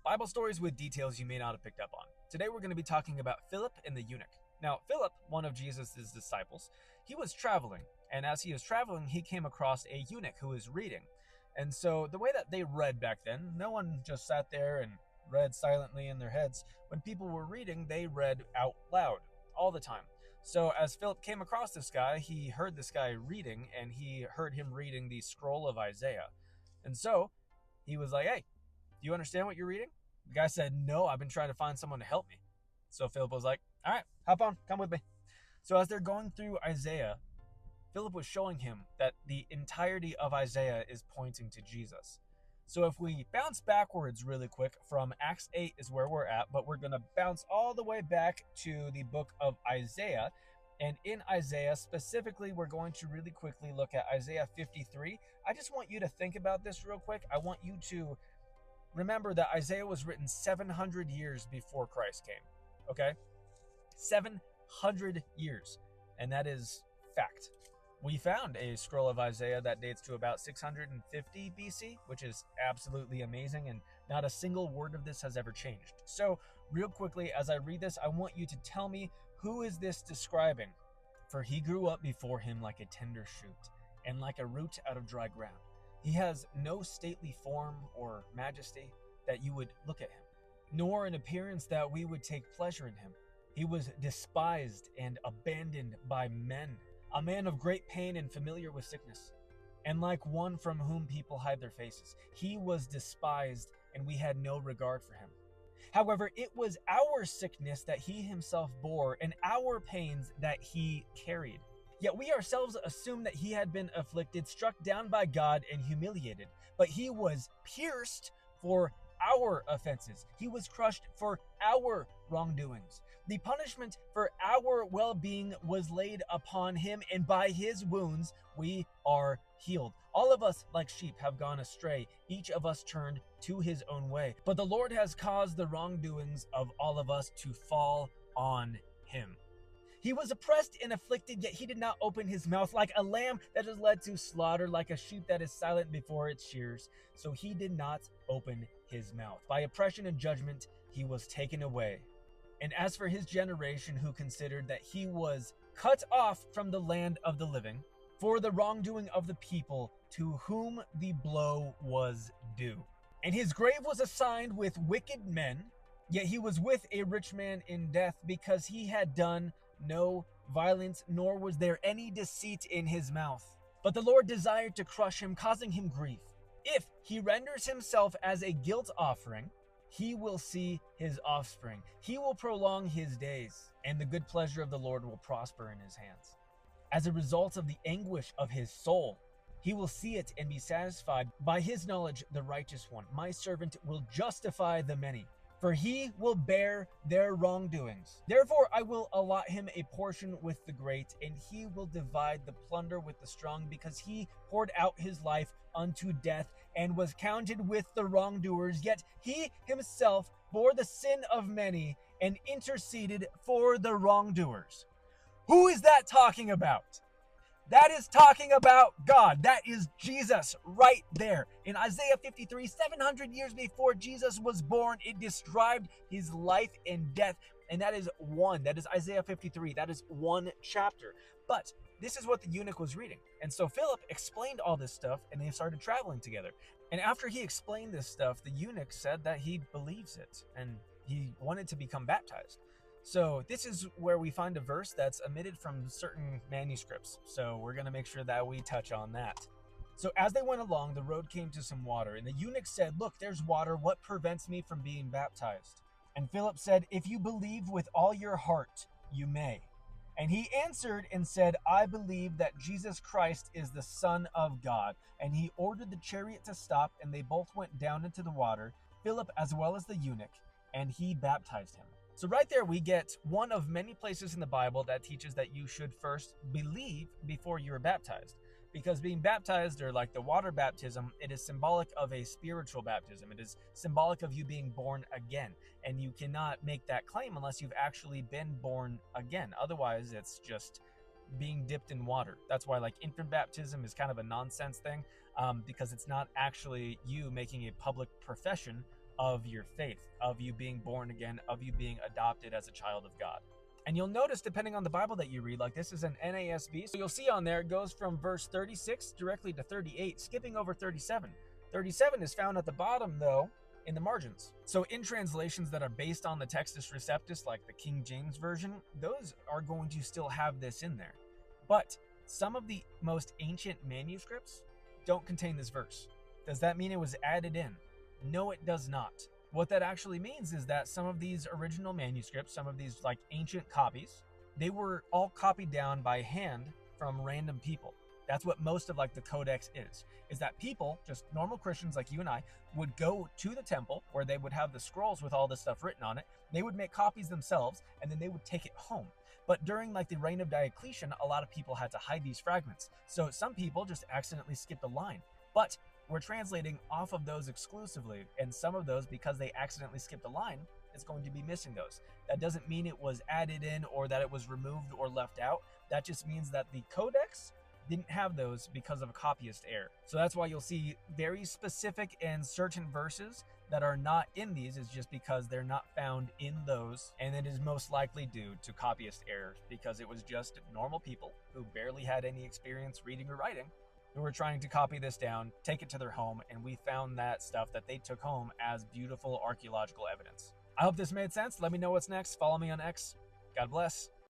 Bible stories with details you may not have picked up on. Today we're going to be talking about Philip and the eunuch. Now, Philip, one of Jesus' disciples, he was traveling, and as he was traveling, he came across a eunuch who was reading. And so the way that they read back then, no one just sat there and read silently in their heads. When people were reading, they read out loud all the time. So as Philip came across this guy, he heard this guy reading, and he heard him reading the scroll of Isaiah. And so he was like, "Hey, do you understand what you're reading?" The guy said, "No, I've been trying to find someone to help me." So Philip was like, "All right, hop on, come with me." So as they're going through Isaiah, Philip was showing him that the entirety of Isaiah is pointing to Jesus. So if we bounce backwards really quick from Acts 8 is where we're at, but we're going to bounce all the way back to the book of Isaiah. And in Isaiah, specifically, we're going to really quickly look at Isaiah 53. I just want you to think about this real quick. I want you to remember that Isaiah was written 700 years before Christ came. Okay? 700 years. And that is fact. We found a scroll of Isaiah that dates to about 650 BC, which is absolutely amazing, and not a single word of this has ever changed. So, real quickly, as I read this, I want you to tell me, who is this describing? "For he grew up before him like a tender shoot, and like a root out of dry ground. He has no stately form or majesty that you would look at him, nor an appearance that we would take pleasure in him. He was despised and abandoned by men, a man of great pain and familiar with sickness, and like one from whom people hide their faces. He was despised, and we had no regard for him. However, it was our sickness that he himself bore, and our pains that he carried. Yet we ourselves assumed that he had been afflicted, struck down by God, and humiliated. But he was pierced for our offenses. He was crushed for our wrongdoings. The punishment for our well-being was laid upon him, and by his wounds we are healed. All of us, like sheep, have gone astray. Each of us turned to his own way. But the Lord has caused the wrongdoings of all of us to fall on him. He was oppressed and afflicted, yet he did not open his mouth. Like a lamb that is led to slaughter, like a sheep that is silent before its shears, so he did not open his mouth. By oppression and judgment he was taken away. And as for his generation, who considered that he was cut off from the land of the living, for the wrongdoing of the people to whom the blow was due. And his grave was assigned with wicked men, yet he was with a rich man in death, because he had done no violence, nor was there any deceit in his mouth. But the Lord desired to crush him, causing him grief. If he renders himself as a guilt offering, he will see his offspring. He will prolong his days, and the good pleasure of the Lord will prosper in his hands. As a result of the anguish of his soul, he will see it and be satisfied. By his knowledge, the righteous one, my servant, will justify the many, for he will bear their wrongdoings. Therefore I will allot him a portion with the great, and he will divide the plunder with the strong, because he poured out his life unto death and was counted with the wrongdoers. Yet he himself bore the sin of many and interceded for the wrongdoers. Who is that talking about? That is talking about God. That is Jesus right there. In Isaiah 53, 700 years before Jesus was born, it described his life and death. And that is Isaiah 53. That is one chapter. But this is what the eunuch was reading. And so Philip explained all this stuff, and they started traveling together. And after he explained this stuff, the eunuch said that he believes it, and he wanted to become baptized. So this is where we find a verse that's omitted from certain manuscripts. So we're going to make sure that we touch on that. So as they went along, the road came to some water, and the eunuch said, "Look, there's water. What prevents me from being baptized?" And Philip said, "If you believe with all your heart, you may." And he answered and said, "I believe that Jesus Christ is the Son of God." And he ordered the chariot to stop, and they both went down into the water, Philip as well as the eunuch, and he baptized him. So right there we get one of many places in the Bible that teaches that you should first believe before you are baptized. Because being baptized, or like the water baptism, it is symbolic of a spiritual baptism. It is symbolic of you being born again. And you cannot make that claim unless you've actually been born again. Otherwise, it's just being dipped in water. That's why like infant baptism is kind of a nonsense thing, because it's not actually you making a public profession of your faith, of you being born again, of you being adopted as a child of God. And you'll notice, depending on the Bible that you read, like this is an NASB, so you'll see on there it goes from verse 36 directly to 38, skipping over 37. 37 is found at the bottom, though, in the margins. So in translations that are based on the Textus Receptus, like the King James Version, those are going to still have this in there. But some of the most ancient manuscripts don't contain this verse. Does that mean it was added in? No, it does not. What that actually means is that some of these original manuscripts, some of these like ancient copies, they were all copied down by hand from random people. That's what most of like the codex is that people, just normal Christians like you and I, would go to the temple where they would have the scrolls with all this stuff written on it. They would make copies themselves and then they would take it home. But during like the reign of Diocletian, a lot of people had to hide these fragments. So some people just accidentally skipped a line. But we're translating off of those exclusively, and some of those, because they accidentally skipped a line, it's going to be missing those. That doesn't mean it was added in or that it was removed or left out. That just means that the codex didn't have those because of a copyist error. So that's why you'll see very specific and certain verses that are not in these is just because they're not found in those, and it is most likely due to copyist errors because it was just normal people who barely had any experience reading or writing who were trying to copy this down, take it to their home, and we found that stuff that they took home as beautiful archaeological evidence. I hope this made sense. Let me know what's next. Follow me on X. God bless.